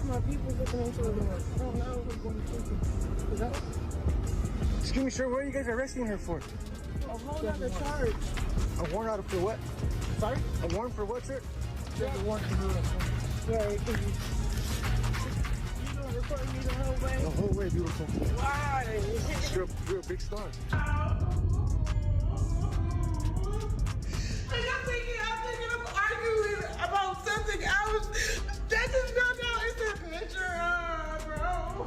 My people looking into it. I don't know what's going to take. Excuse me, sir, what are you guys arresting her for? A whole other charge. A warrant out for what? Sorry? A warrant for what, sir? There's a warrant for you. Yeah, you gonna record me the whole way? The whole way, beautiful. Why? You're a big star. I'm thinking of arguing about something else. That just found out it's a picture, bro.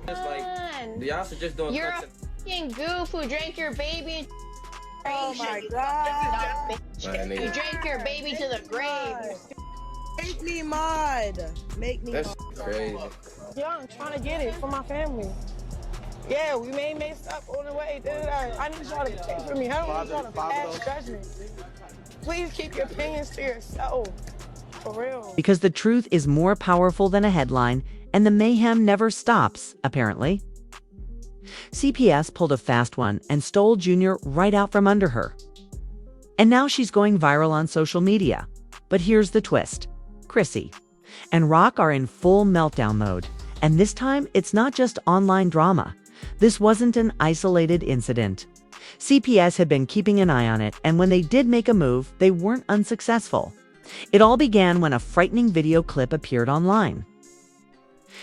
It's like, y'all should just doing. You're a fucking goof who drank your baby. Oh my god. You drank your baby to the grave. Make me mod. Make me That's mod. crazy. Yeah, I'm trying to get it for my family. Yeah, we may mess up on the way. I need y'all to pray for me. I don't need y'all to pass judgment. Please keep your opinions to yourself. For real. Because the truth is more powerful than a headline, and the mayhem never stops, apparently. CPS pulled a fast one and stole Junior right out from under her. And now she's going viral on social media. But here's the twist. Chrissy and Rock are in full meltdown mode. And this time, it's not just online drama. This wasn't an isolated incident. CPS had been keeping an eye on it, and when they did make a move, they weren't unsuccessful. It all began when a frightening video clip appeared online,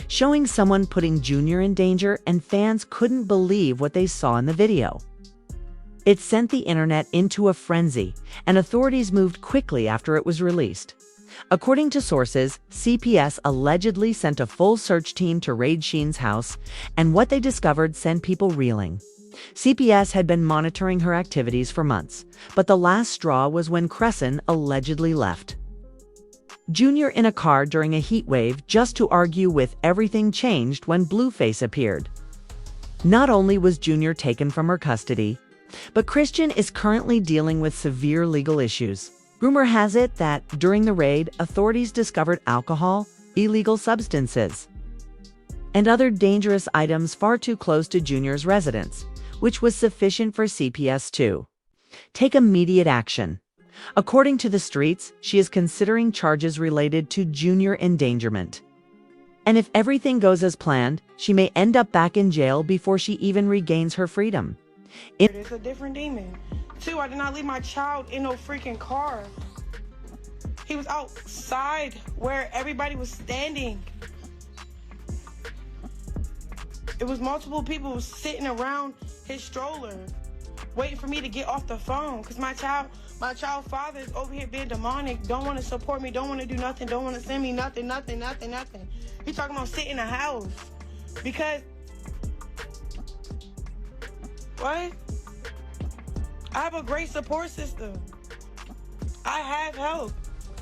showing someone putting Junior in danger, and fans couldn't believe what they saw in the video. It sent the internet into a frenzy, and authorities moved quickly after it was released. According to sources, CPS allegedly sent a full search team to raid Sheen's house, and what they discovered sent people reeling. CPS had been monitoring her activities for months, but the last straw was when Chrisean allegedly left Junior in a car during a heat wave just to argue with. Everything changed when Blueface appeared. Not only was Junior taken from her custody, but Chrisean is currently dealing with severe legal issues. Rumor has it that during the raid, authorities discovered alcohol, illegal substances, and other dangerous items far too close to Junior's residence, which was sufficient for CPS to take immediate action. According to the streets, she is considering charges related to Junior endangerment. And if everything goes as planned, she may end up back in jail before she even regains her freedom. It's a different demon. Two, I did not leave my child in no freaking car. He was outside where everybody was standing. It was multiple people sitting around his stroller, waiting for me to get off the phone, because my child father is over here being demonic, don't want to support me, don't want to do nothing, don't want to send me nothing. He's talking about sitting in the house. Because, what? I have a great support system. I have help.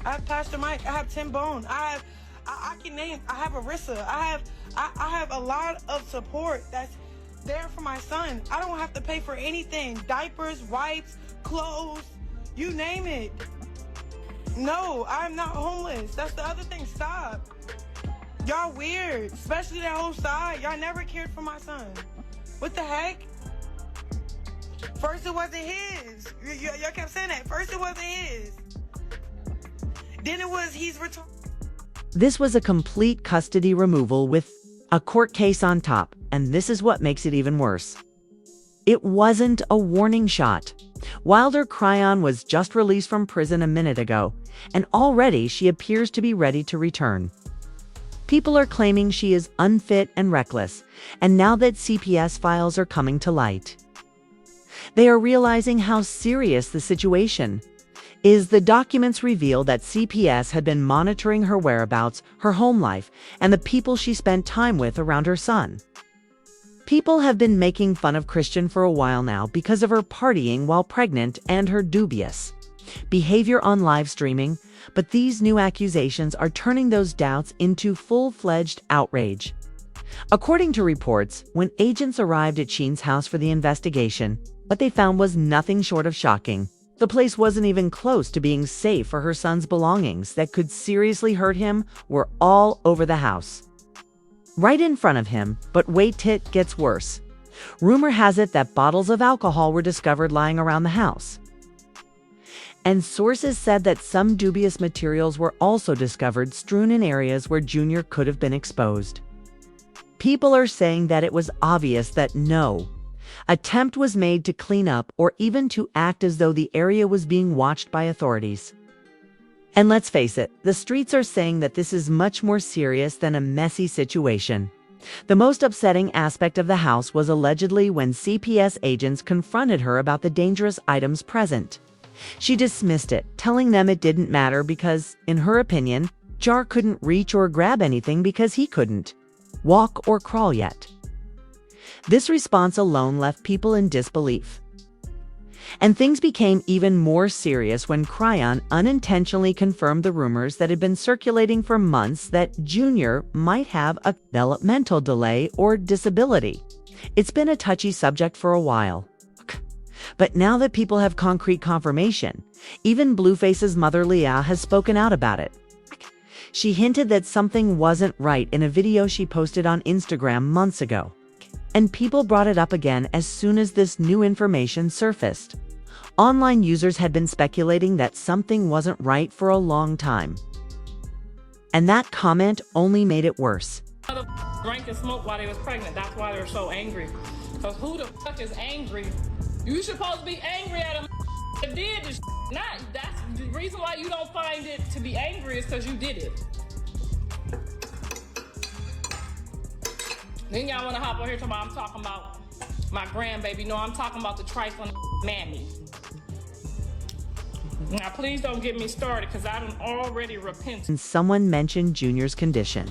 I have Pastor Mike, I have Tim Bone, I have Arissa, I have a lot of support that's there for my son. I don't have to pay for anything. Diapers, wipes, clothes, you name it. No, I'm not homeless. That's the other thing. Stop. Y'all weird, especially that whole side. Y'all never cared for my son. What the heck? First it wasn't his. Y'all kept saying that. First it wasn't his. Then it was he's returned. This was a complete custody removal with a court case on top, and this is what makes it even worse. It wasn't a warning shot. Wilder Chrisean was just released from prison a minute ago, and already she appears to be ready to return. People are claiming she is unfit and reckless, and now that CPS files are coming to light, they are realizing how serious the situation is. The documents reveal that CPS had been monitoring her whereabouts, her home life, and the people she spent time with around her son. People have been making fun of Chrisean for a while now because of her partying while pregnant and her dubious behavior on live streaming, but these new accusations are turning those doubts into full-fledged outrage. According to reports, when agents arrived at Sheen's house for the investigation, what they found was nothing short of shocking. The place wasn't even close to being safe for her son's belongings that could seriously hurt him were all over the house. Right in front of him, but wait till it gets worse. Rumor has it that bottles of alcohol were discovered lying around the house. And sources said that some dubious materials were also discovered strewn in areas where Junior could have been exposed. People are saying that it was obvious that no attempt was made to clean up or even to act as though the area was being watched by authorities. And let's face it, the streets are saying that this is much more serious than a messy situation. The most upsetting aspect of the house was allegedly when CPS agents confronted her about the dangerous items present. She dismissed it, telling them it didn't matter because, in her opinion, Jar couldn't reach or grab anything because he couldn't walk or crawl yet. This response alone left people in disbelief. And things became even more serious when Chrisean unintentionally confirmed the rumors that had been circulating for months that Junior might have a developmental delay or disability. It's been a touchy subject for a while. But now that people have concrete confirmation, even Blueface's mother Leah has spoken out about it. She hinted that something wasn't right in a video she posted on Instagram months ago. And people brought it up again as soon as this new information surfaced. Online users had been speculating that something wasn't right for a long time. And that comment only made it worse. Drank and smoked while they was pregnant. That's why they're so angry. Because who the fuck is angry? You supposed to be angry at them that did this. Not, that's the reason why you don't find it to be angry is because you did it. Then y'all want to hop over here I'm talking about my grandbaby. No, I'm talking about the trifling mammy. Now, please don't get me started because I done already repented. And someone mentioned Junior's condition.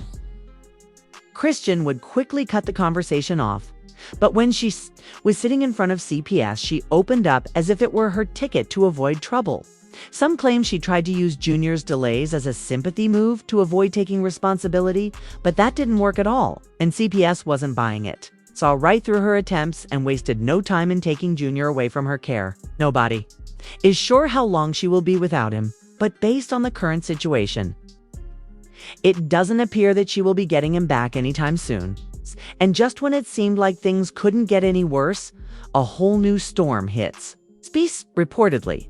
Chrisean would quickly cut the conversation off, but when she was sitting in front of CPS, she opened up as if it were her ticket to avoid trouble. Some claim she tried to use Junior's delays as a sympathy move to avoid taking responsibility, but that didn't work at all, and CPS wasn't buying it. Saw right through her attempts and wasted no time in taking Junior away from her care. Nobody is sure how long she will be without him, but based on the current situation, it doesn't appear that she will be getting him back anytime soon. And just when it seemed like things couldn't get any worse, a whole new storm hits. CPS reportedly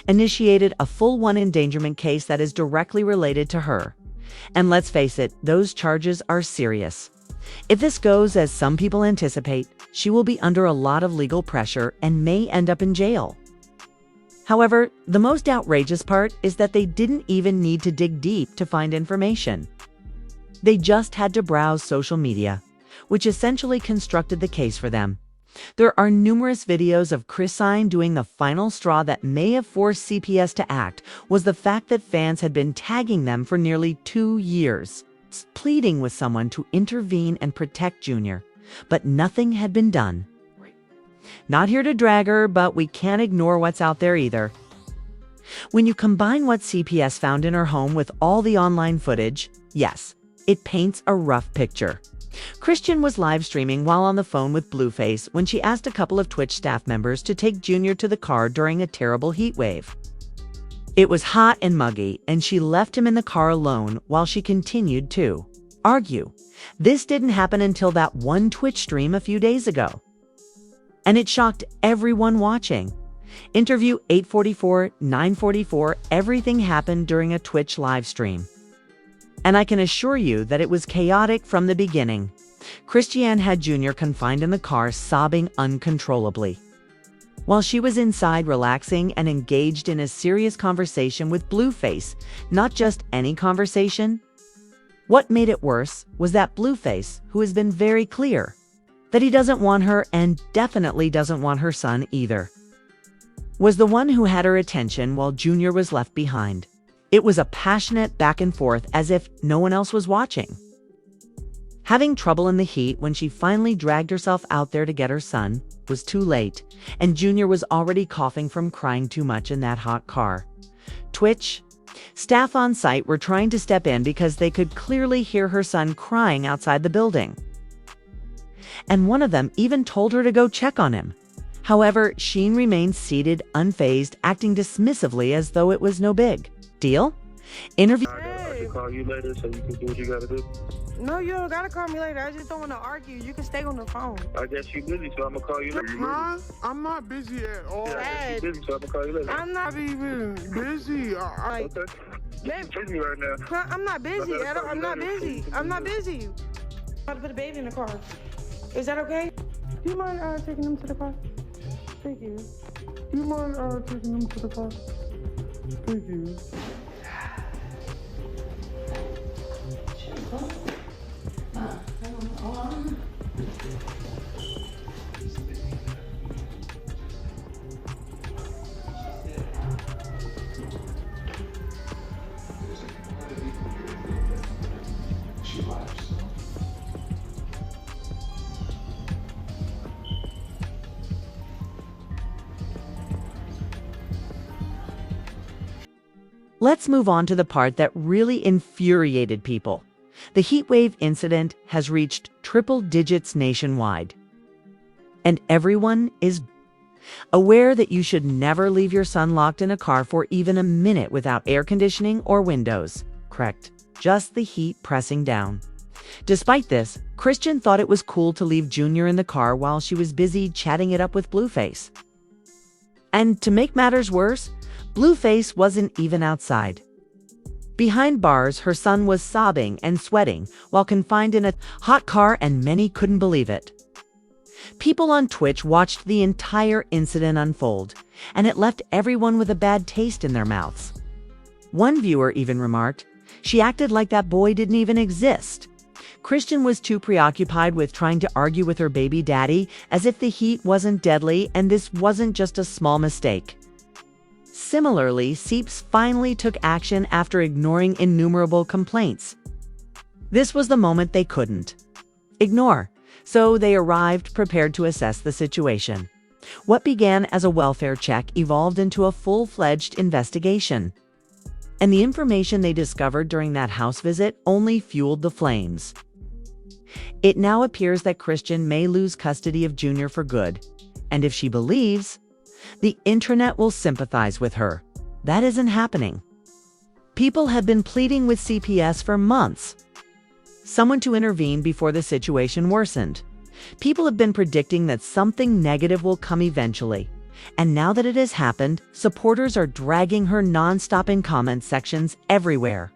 initiated a full-on endangerment case that is directly related to her. And let's face it, those charges are serious. If this goes as some people anticipate, she will be under a lot of legal pressure and may end up in jail. However, the most outrageous part is that they didn't even need to dig deep to find information. They just had to browse social media, which essentially constructed the case for them. There are numerous videos of Chrisean doing the final straw that may have forced CPS to act was the fact that fans had been tagging them for nearly 2 years, pleading with someone to intervene and protect Junior, but nothing had been done. Not here to drag her, but we can't ignore what's out there either. When you combine what CPS found in her home with all the online footage, yes, it paints a rough picture. Chrisean was live streaming while on the phone with Blueface when she asked a couple of Twitch staff members to take Junior to the car during a terrible heat wave. It was hot and muggy, and she left him in the car alone while she continued to argue. This didn't happen until that one Twitch stream a few days ago. And it shocked everyone watching. Interview 844, 944, everything happened during a Twitch live stream. And I can assure you that it was chaotic from the beginning. Chrisean had Junior confined in the car, sobbing uncontrollably, while she was inside relaxing and engaged in a serious conversation with Blueface. Not just any conversation. What made it worse was that Blueface, who has been very clear that he doesn't want her and definitely doesn't want her son either, was the one who had her attention while Junior was left behind. It was a passionate back and forth as if no one else was watching. Having trouble in the heat when she finally dragged herself out there to get her son was too late, and Junior was already coughing from crying too much in that hot car. Twitch staff on site were trying to step in because they could clearly hear her son crying outside the building. And one of them even told her to go check on him. However, Sheen remained seated, unfazed, acting dismissively as though it was no big deal. Interview. I can call you later so you can do what you gotta do. No, you don't gotta call me later. I just don't want to argue. You can stay on the phone. I guess you're busy, so I'm gonna call you later. Huh? I'm not busy at all. Yeah, I guess you're busy, so I'm gonna call you later. I'm not even busy. like, Okay. You're busy right now. I'm not busy. I'm not busy. I'm not busy. I'm about to put a baby in the car. Is that okay? Do you mind taking him to the car? Thank you. Do you mind taking him to the car? Thank you. Let's move on to the part that really infuriated people. The heatwave incident has reached triple digits nationwide. And everyone is aware that you should never leave your son locked in a car for even a minute without air conditioning or windows. Correct. Just the heat pressing down. Despite this, Chrisean thought it was cool to leave Junior in the car while she was busy chatting it up with Blueface. And to make matters worse, Blueface wasn't even outside. Behind bars, her son was sobbing and sweating while confined in a hot car, and many couldn't believe it. People on Twitch watched the entire incident unfold, and it left everyone with a bad taste in their mouths. One viewer even remarked, "She acted like that boy didn't even exist." Chrisean was too preoccupied with trying to argue with her baby daddy as if the heat wasn't deadly and this wasn't just a small mistake. Similarly, CPS finally took action after ignoring innumerable complaints. This was the moment they couldn't ignore, so they arrived prepared to assess the situation. What began as a welfare check evolved into a full-fledged investigation. And the information they discovered during that house visit only fueled the flames. It now appears that Chrisean may lose custody of Junior for good, and if she believes, the internet will sympathize with her. That isn't happening. People have been pleading with CPS for months. Someone to intervene before the situation worsened. People have been predicting that something negative will come eventually. And now that it has happened, supporters are dragging her nonstop in comment sections everywhere.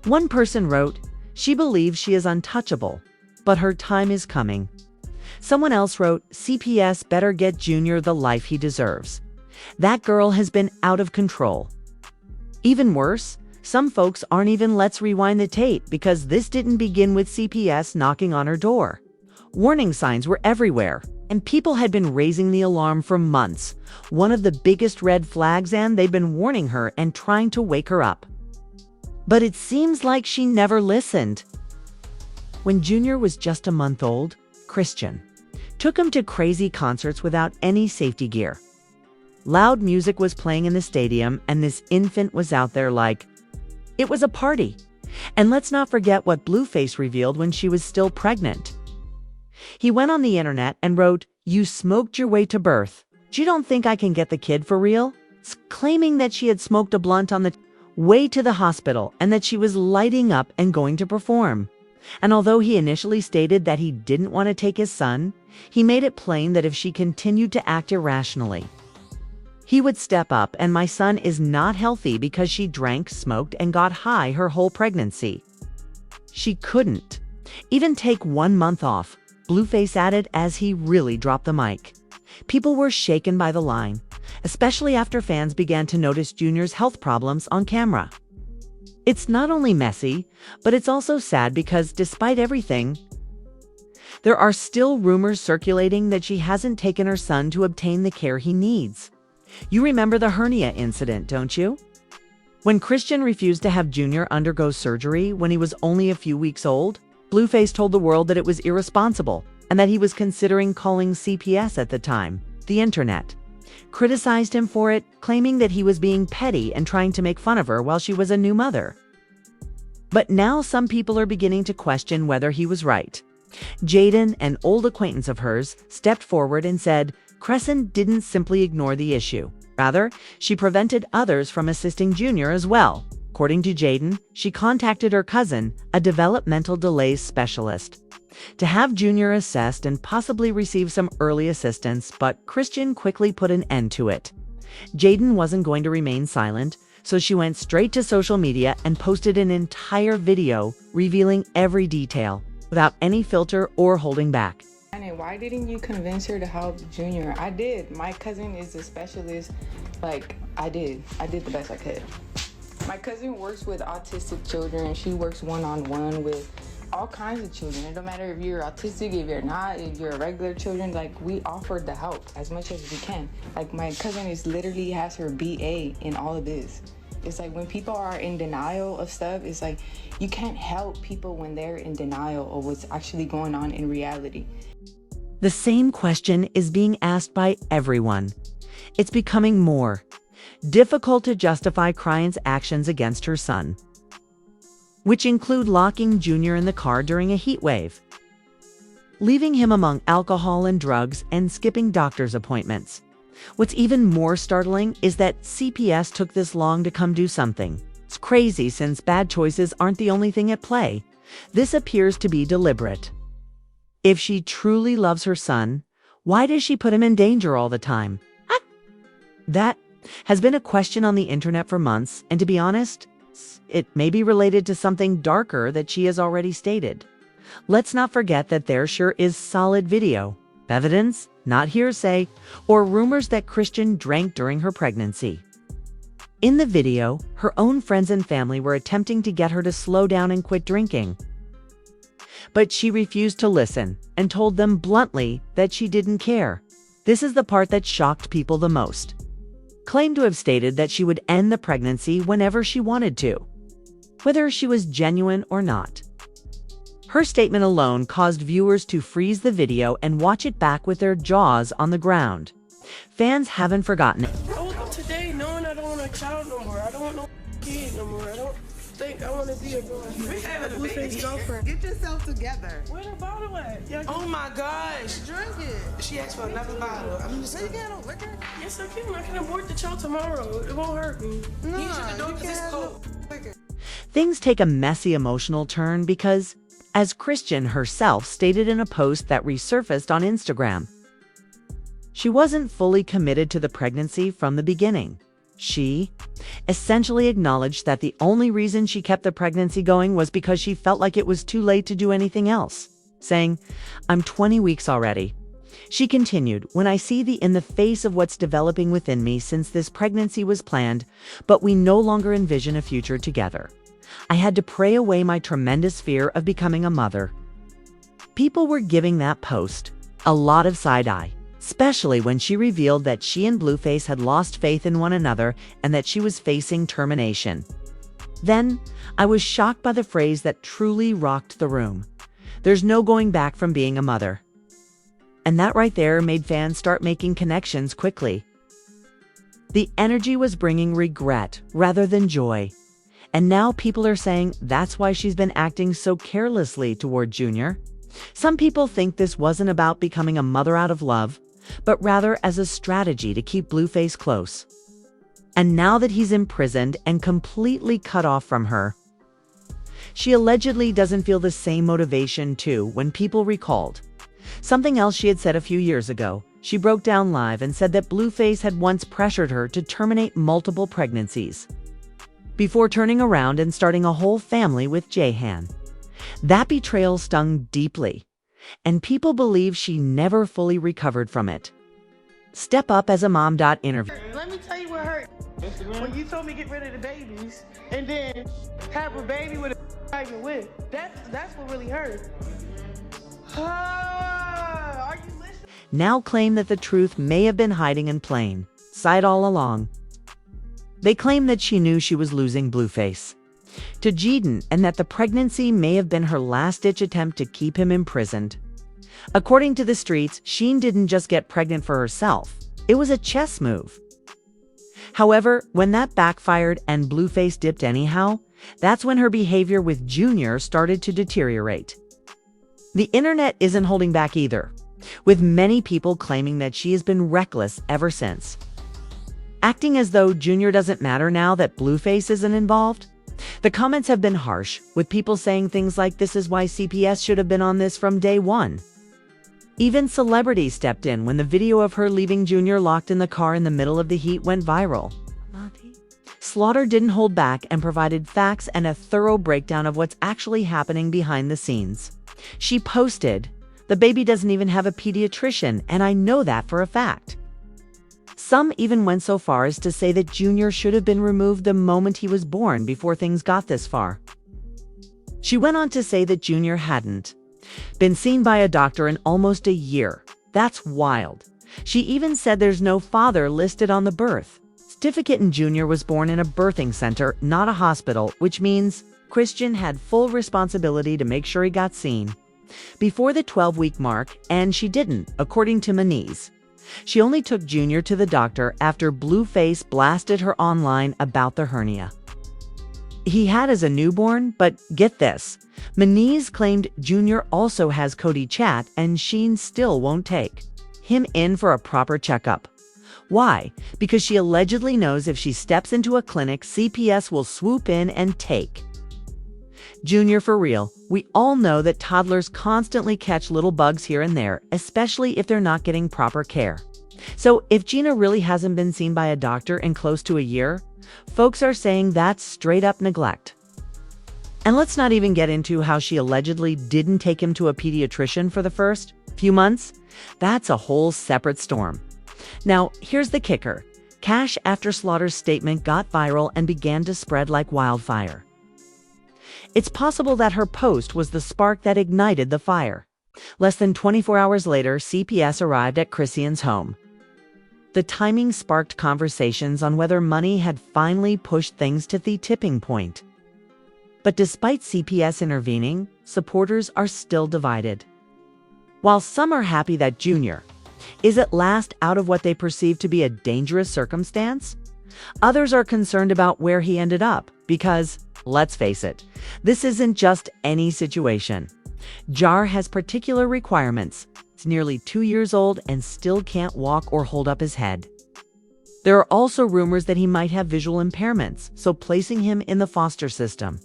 One person wrote, "She believes she is untouchable, but her time is coming." Someone else wrote, "CPS better get Junior the life he deserves. That girl has been out of control." Even worse, some folks aren't even let's rewind the tape because this didn't begin with CPS knocking on her door. Warning signs were everywhere, and people had been raising the alarm for months. One of the biggest red flags, and they'd been warning her and trying to wake her up. But it seems like she never listened. When Junior was just a month old, Chrisean took him to crazy concerts without any safety gear. Loud music was playing in the stadium, and this infant was out there like it was a party. And let's not forget what Blueface revealed when she was still pregnant. He went on the internet and wrote, "You smoked your way to birth. You don't think I can get the kid for real?" Claiming that she had smoked a blunt on the way to the hospital and that she was lighting up and going to perform. And although he initially stated that he didn't want to take his son, he made it plain that if she continued to act irrationally, he would step up, and my son is not healthy because she drank, smoked, and got high her whole pregnancy. She couldn't even take 1 month off, Blueface added as he really dropped the mic. People were shaken by the line, especially after fans began to notice Junior's health problems on camera. It's not only messy, but it's also sad because despite everything, there are still rumors circulating that she hasn't taken her son to obtain the care he needs. You remember the hernia incident, don't you? When Chrisean refused to have Junior undergo surgery when he was only a few weeks old, Blueface told the world that it was irresponsible and that he was considering calling CPS at the time. The internet criticized him for it, claiming that he was being petty and trying to make fun of her while she was a new mother. But now some people are beginning to question whether he was right. Jaden, an old acquaintance of hers, stepped forward and said, Chrisean didn't simply ignore the issue. Rather, she prevented others from assisting Junior as well. According to Jaden, she contacted her cousin, a developmental delays specialist, to have Junior assessed and possibly receive some early assistance, but Chrisean quickly put an end to it. Jaden wasn't going to remain silent, so she went straight to social media and posted an entire video revealing every detail, without any filter or holding back. And why didn't you convince her to help Junior? I did. My cousin is a specialist. Like, I did the best I could. My cousin works with autistic children. She works one-on-one with all kinds of children. It don't matter if you're autistic, if you're not, if you're regular children, like, we offered the help as much as we can. Like, my cousin is literally has her BA in all of this. It's like when people are in denial of stuff, it's like you can't help people when they're in denial of what's actually going on in reality. The same question is being asked by everyone. It's becoming more difficult to justify Chrisean's actions against her son, which include locking Junior in the car during a heat wave, leaving him among alcohol and drugs, and skipping doctor's appointments. What's even more startling is that CPS took this long to come do something. It's crazy since bad choices aren't the only thing at play. This appears to be deliberate. If she truly loves her son, why does she put him in danger all the time? That has been a question on the internet for months, and to be honest, it may be related to something darker that she has already stated. Let's not forget that there sure is solid video, evidence, not hearsay, or rumors that Chrisean drank during her pregnancy. In the video, her own friends and family were attempting to get her to slow down and quit drinking. But she refused to listen and told them bluntly that she didn't care. This is the part that shocked people the most. Claimed to have stated that she would end the pregnancy whenever she wanted to, whether she was genuine or not. Her statement alone caused viewers to freeze the video and watch it back with their jaws on the ground. Fans haven't forgotten it. I woke up today knowing I don't want a child no more. I don't want no kid no more. I don't think I want to be a Blueface girlfriend. Get yourself together. Where the bottle at? Oh my gosh. Drink it. She asked for another bottle. I'm just So you got no liquor? Yes, I can. I can abort the child tomorrow. It won't hurt me. No, He should do it you 'cause can't it's have cold. no liquor. Things take a messy emotional turn because, as Chrisean herself stated in a post that resurfaced on Instagram, she wasn't fully committed to the pregnancy from the beginning. She essentially acknowledged that the only reason she kept the pregnancy going was because she felt like it was too late to do anything else, saying, "I'm 20 weeks already." She continued, "When I see in the face of what's developing within me since this pregnancy was planned, but we no longer envision a future together, I had to pray away my tremendous fear of becoming a mother." People were giving that post a lot of side-eye, especially when she revealed that she and Blueface had lost faith in one another and that she was facing termination. Then, I was shocked by the phrase that truly rocked the room. "There's no going back from being a mother." And that right there made fans start making connections quickly. The energy was bringing regret rather than joy. And now people are saying that's why she's been acting so carelessly toward Junior. Some people think this wasn't about becoming a mother out of love, but rather as a strategy to keep Blueface close. And now that he's imprisoned and completely cut off from her, she allegedly doesn't feel the same motivation too when people recalled something else she had said a few years ago. She broke down live and said that Blueface had once pressured her to terminate multiple pregnancies before turning around and starting a whole family with Jahan. That betrayal stung deeply, and people believe she never fully recovered from it. Step Up as a Mom. Interview. Let me tell you what hurt. When you told me get rid of the babies and then have a baby with a pregnant with. That's what really hurt. Are you listening? Now claim that the truth may have been hiding in plain sight all along. They claim that she knew she was losing Blueface to Jaden and that the pregnancy may have been her last-ditch attempt to keep him imprisoned. According to the streets, Sheen didn't just get pregnant for herself. It was a chess move. However, when that backfired and Blueface dipped anyhow, that's when her behavior with Junior started to deteriorate. The internet isn't holding back either. with many people claiming that she has been reckless ever since. Acting as though Junior doesn't matter now that Blueface isn't involved. The comments have been harsh, with people saying things like this is why CPS should have been on this from day one. Even celebrities stepped in when the video of her leaving Junior locked in the car in the middle of the heat went viral. Slaughter didn't hold back and provided facts and a thorough breakdown of what's actually happening behind the scenes. She posted, "The baby doesn't even have a pediatrician, and I know that for a fact." Some even went so far as to say that Junior should have been removed the moment he was born before things got this far. She went on to say that Junior hadn't been seen by a doctor in almost a year. That's wild. She even said there's no father listed on the birth certificate, and Junior was born in a birthing center, not a hospital, which means Chrisean had full responsibility to make sure he got seen before the 12-week mark, and she didn't, according to Moniz. She only took Junior to the doctor after Blueface blasted her online about the hernia he had as a newborn, but get this, Moniz claimed Junior also has Cody chat and Sheen still won't take him in for a proper checkup. Why? Because she allegedly knows if she steps into a clinic, CPS will swoop in and take Junior for real. We all know that toddlers constantly catch little bugs here and there, especially if they're not getting proper care. So if Gina really hasn't been seen by a doctor in close to a year, folks are saying that's straight up neglect. And let's not even get into how she allegedly didn't take him to a pediatrician for the first few months. That's a whole separate storm. Now, here's the kicker. Cash after Slaughter's statement got viral and began to spread like wildfire. It's possible that her post was the spark that ignited the fire. Less than 24 hours later, CPS arrived at Chrisean's home. The timing sparked conversations on whether money had finally pushed things to the tipping point. But despite CPS intervening, supporters are still divided. While some are happy that Junior is at last out of what they perceive to be a dangerous circumstance, others are concerned about where he ended up because, let's face it, this isn't just any situation. Jar has particular requirements. He's nearly 2 years old and still can't walk or hold up his head. There are also rumors that he might have visual impairments, so placing him in the foster system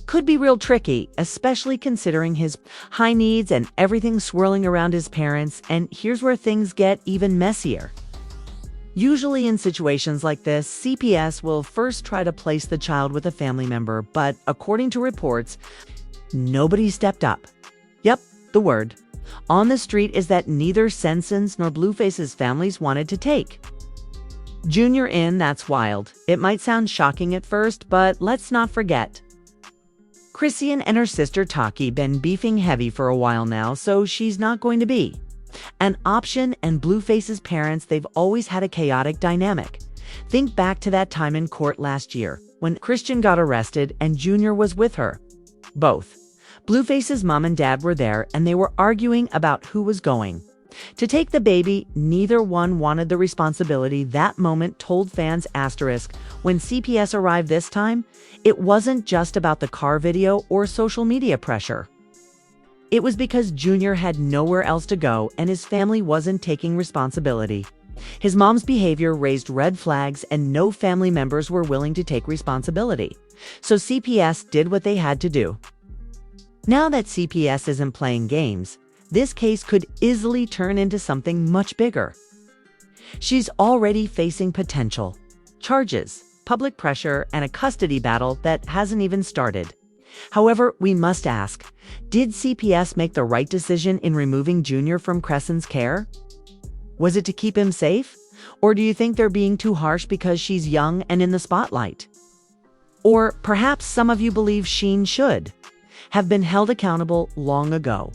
could be real tricky, especially considering his high needs and everything swirling around his parents. And here's where things get even messier. Usually in situations like this, CPS will first try to place the child with a family member, but according to reports, nobody stepped up. Yep, the word on the street is that neither Senson's nor Blueface's families wanted to take Junior in. That's wild. It might sound shocking at first, but let's not forget, Chrisean and her sister Taki been beefing heavy for a while now, so she's not going to be an option, and Blueface's parents, they've always had a chaotic dynamic. Think back to that time in court last year when Chrisean got arrested and Junior was with her. Both Blueface's mom and dad were there, and they were arguing about who was going to take the baby. Neither one wanted the responsibility. That moment told fans asterisk. When CPS arrived this time, it wasn't just about the car video or social media pressure. It was because Junior had nowhere else to go and his family wasn't taking responsibility. His mom's behavior raised red flags and no family members were willing to take responsibility. So CPS did what they had to do. Now that CPS isn't playing games, this case could easily turn into something much bigger. She's already facing potential charges, public pressure, and a custody battle that hasn't even started. However, we must ask, did CPS make the right decision in removing Junior from Chrisean's care? Was it to keep him safe? Or do you think they're being too harsh because she's young and in the spotlight? Or perhaps some of you believe Sheen should have been held accountable long ago.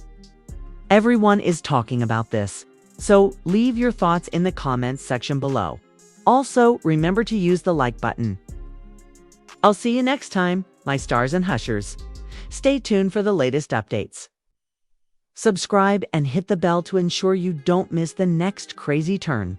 Everyone is talking about this, so leave your thoughts in the comments section below. Also, remember to use the like button. I'll see you next time, my stars and hushers. Stay tuned for the latest updates. Subscribe and hit the bell to ensure you don't miss the next crazy turn.